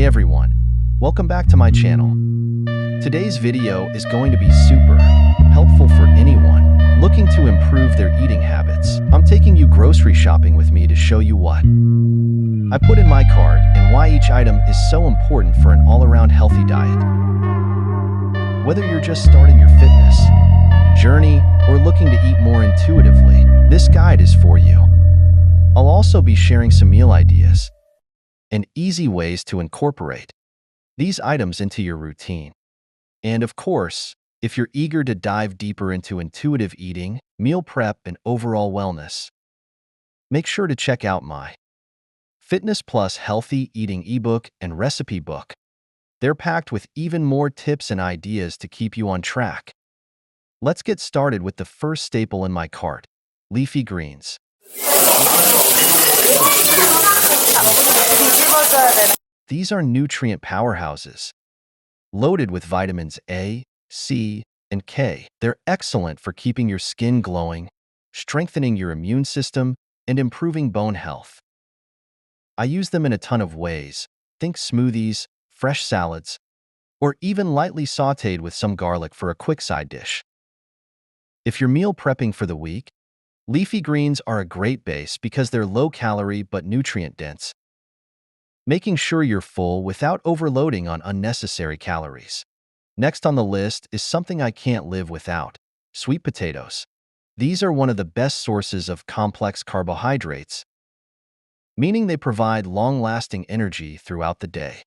Hey everyone, welcome back to my channel. Today's video is going to be super helpful for anyone looking to improve their eating habits. I'm taking you grocery shopping with me to show you what I put in my cart and why each item is so important for an all-around healthy diet. Whether you're just starting your fitness journey or looking to eat more intuitively, this guide is for you. I'll also be sharing some meal ideas and easy ways to incorporate these items into your routine. And of course, if you're eager to dive deeper into intuitive eating, meal prep, and overall wellness, make sure to check out my Fitness Plus Healthy Eating ebook and recipe book. They're packed with even more tips and ideas to keep you on track. Let's get started with the first staple in my cart, leafy greens. These are nutrient powerhouses, loaded with vitamins A, C, and K. They're excellent for keeping your skin glowing, strengthening your immune system, and improving bone health. I use them in a ton of ways. Think smoothies, fresh salads, or even lightly sautéed with some garlic for a quick side dish. If you're meal prepping for the week, leafy greens are a great base because they're low-calorie but nutrient-dense, making sure you're full without overloading on unnecessary calories. Next on the list is something I can't live without: sweet potatoes. These are one of the best sources of complex carbohydrates, meaning they provide long-lasting energy throughout the day.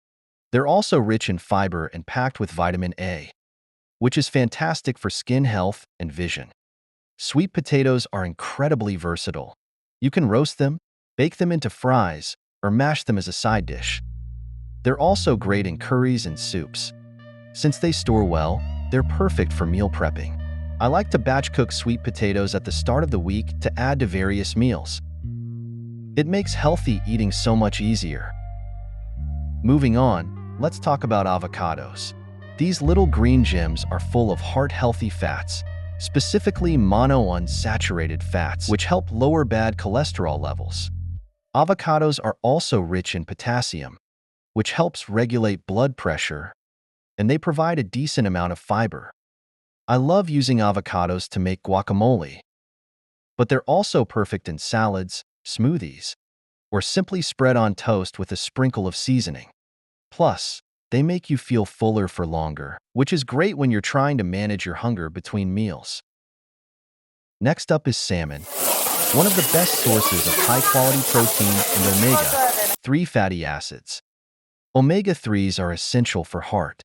They're also rich in fiber and packed with vitamin A, which is fantastic for skin health and vision. Sweet potatoes are incredibly versatile. You can roast them, bake them into fries, or mash them as a side dish. They're also great in curries and soups. Since they store well, they're perfect for meal prepping. I like to batch cook sweet potatoes at the start of the week to add to various meals. It makes healthy eating so much easier. Moving on, let's talk about avocados. These little green gems are full of heart-healthy fats, specifically monounsaturated fats, which help lower bad cholesterol levels. Avocados are also rich in potassium, which helps regulate blood pressure, and they provide a decent amount of fiber. I love using avocados to make guacamole, but they're also perfect in salads, smoothies, or simply spread on toast with a sprinkle of seasoning. Plus, they make you feel fuller for longer, which is great when you're trying to manage your hunger between meals. Next up is salmon, one of the best sources of high-quality protein and omega-3 fatty acids. Omega-3s are essential for heart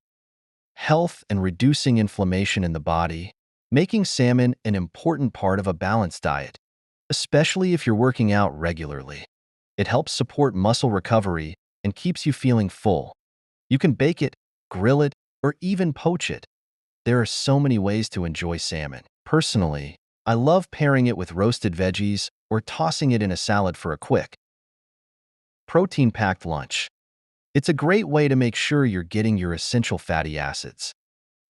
health and reducing inflammation in the body, making salmon an important part of a balanced diet, especially if you're working out regularly. It helps support muscle recovery and keeps you feeling full. You can bake it, grill it, or even poach it. There are so many ways to enjoy salmon. Personally, I love pairing it with roasted veggies or tossing it in a salad for a quick, protein-packed lunch. It's a great way to make sure you're getting your essential fatty acids.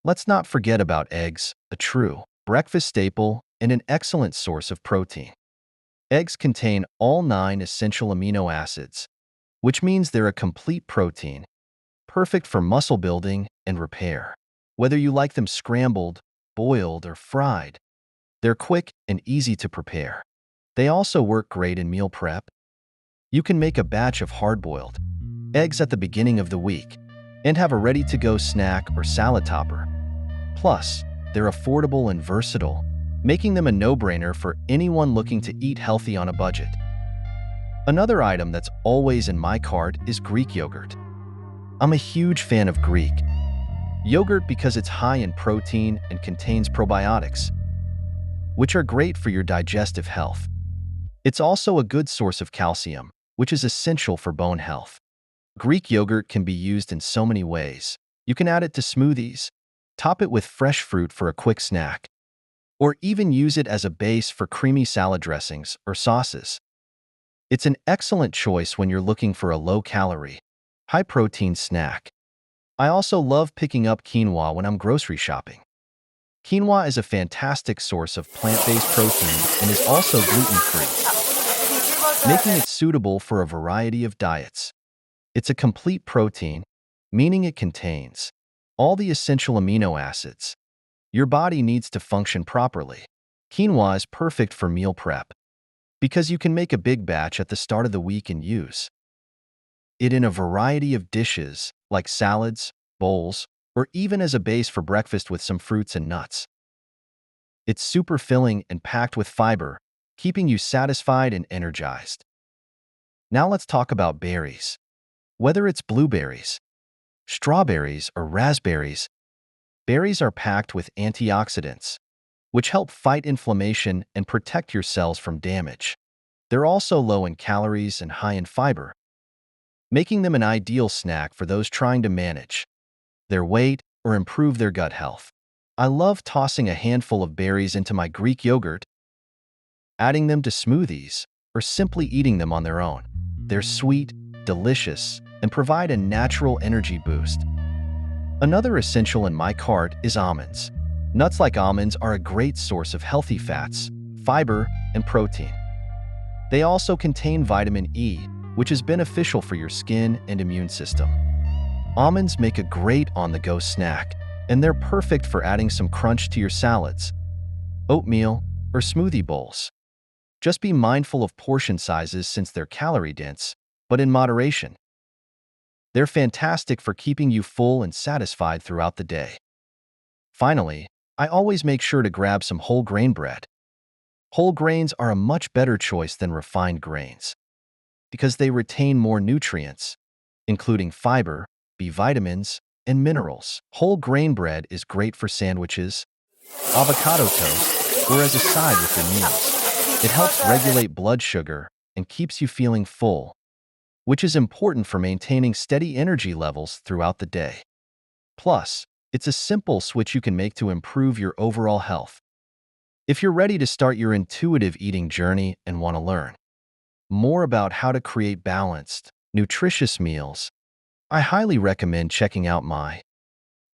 Let's not forget about eggs, a true breakfast staple and an excellent source of protein. Eggs contain all 9 essential amino acids, which means they're a complete protein, perfect for muscle building and repair. Whether you like them scrambled, boiled, or fried, they're quick and easy to prepare. They also work great in meal prep. You can make a batch of hard-boiled eggs at the beginning of the week and have a ready-to-go snack or salad topper. Plus, they're affordable and versatile, making them a no-brainer for anyone looking to eat healthy on a budget. Another item that's always in my cart is Greek yogurt. I'm a huge fan of Greek yogurt because it's high in protein and contains probiotics, which are great for your digestive health. It's also a good source of calcium, which is essential for bone health. Greek yogurt can be used in so many ways. You can add it to smoothies, top it with fresh fruit for a quick snack, or even use it as a base for creamy salad dressings or sauces. It's an excellent choice when you're looking for a low-calorie, high-protein snack. I also love picking up quinoa when I'm grocery shopping. Quinoa is a fantastic source of plant-based protein and is also gluten-free, making it suitable for a variety of diets. It's a complete protein, meaning it contains all the essential amino acids your body needs to function properly. Quinoa is perfect for meal prep because you can make a big batch at the start of the week and use it in a variety of dishes like salads, bowls, or even as a base for breakfast with some fruits and nuts. It's super filling and packed with fiber, keeping you satisfied and energized. Now let's talk about berries. Whether it's blueberries, strawberries, or raspberries, berries are packed with antioxidants, which help fight inflammation and protect your cells from damage. They're also low in calories and high in fiber, making them an ideal snack for those trying to manage their weight or improve their gut health. I love tossing a handful of berries into my Greek yogurt, adding them to smoothies, or simply eating them on their own. They're sweet, delicious, and provide a natural energy boost. Another essential in my cart is almonds. Nuts like almonds are a great source of healthy fats, fiber, and protein. They also contain vitamin E, which is beneficial for your skin and immune system. Almonds make a great on-the-go snack, and they're perfect for adding some crunch to your salads, oatmeal, or smoothie bowls. Just be mindful of portion sizes since they're calorie-dense, but in moderation. They're fantastic for keeping you full and satisfied throughout the day. Finally, I always make sure to grab some whole grain bread. Whole grains are a much better choice than refined grains because they retain more nutrients, including fiber, B vitamins, and minerals. Whole grain bread is great for sandwiches, avocado toast, or as a side with your meals. It helps regulate blood sugar and keeps you feeling full, which is important for maintaining steady energy levels throughout the day. Plus, it's a simple switch you can make to improve your overall health. If you're ready to start your intuitive eating journey and want to learn more about how to create balanced, nutritious meals, I highly recommend checking out my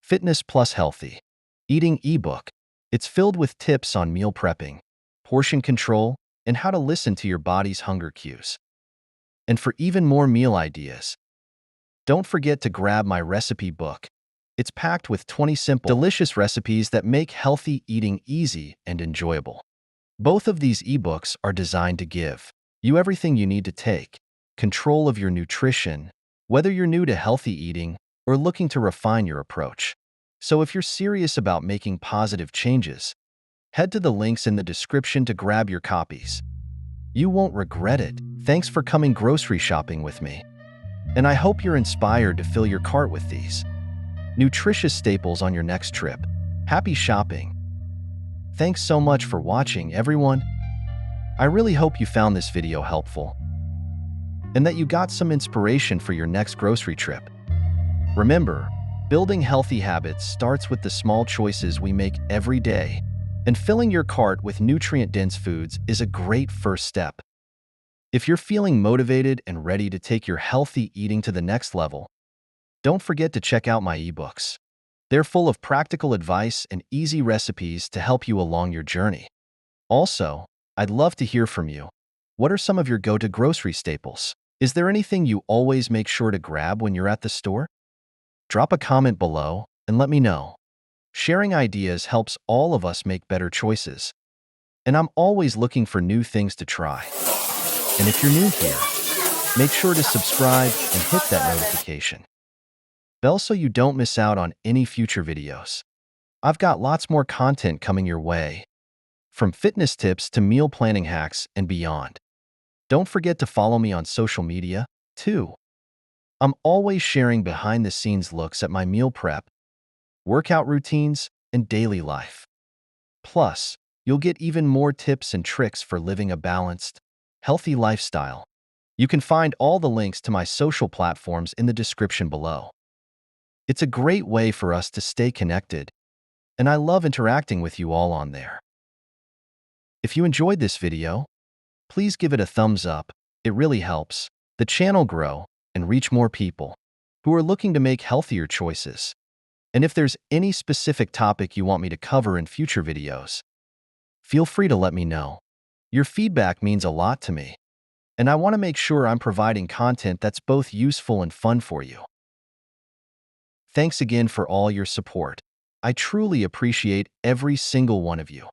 Fitness Plus Healthy Eating ebook. It's filled with tips on meal prepping, portion control, and how to listen to your body's hunger cues. And for even more meal ideas, don't forget to grab my recipe book. It's packed with 20 simple, delicious recipes that make healthy eating easy and enjoyable. Both of these ebooks are designed to give you everything you need to take control of your nutrition, whether you're new to healthy eating or looking to refine your approach. So if you're serious about making positive changes, head to the links in the description to grab your copies. You won't regret it. Thanks for coming grocery shopping with me. And I hope you're inspired to fill your cart with these nutritious staples on your next trip. Happy shopping! Thanks so much for watching, everyone. I really hope you found this video helpful and that you got some inspiration for your next grocery trip. Remember, building healthy habits starts with the small choices we make every day, and filling your cart with nutrient-dense foods is a great first step. If you're feeling motivated and ready to take your healthy eating to the next level, don't forget to check out my ebooks. They're full of practical advice and easy recipes to help you along your journey. Also, I'd love to hear from you. What are some of your go-to grocery staples? Is there anything you always make sure to grab when you're at the store? Drop a comment below and let me know. Sharing ideas helps all of us make better choices. And I'm always looking for new things to try. And if you're new here, make sure to subscribe and hit that notification bell so you don't miss out on any future videos. I've got lots more content coming your way, from fitness tips to meal planning hacks and beyond. Don't forget to follow me on social media, too. I'm always sharing behind-the-scenes looks at my meal prep, workout routines, and daily life. Plus, you'll get even more tips and tricks for living a balanced, healthy lifestyle. You can find all the links to my social platforms in the description below. It's a great way for us to stay connected, and I love interacting with you all on there. If you enjoyed this video, please give it a thumbs up. It really helps the channel grow and reach more people who are looking to make healthier choices. And if there's any specific topic you want me to cover in future videos, feel free to let me know. Your feedback means a lot to me, and I want to make sure I'm providing content that's both useful and fun for you. Thanks again for all your support. I truly appreciate every single one of you.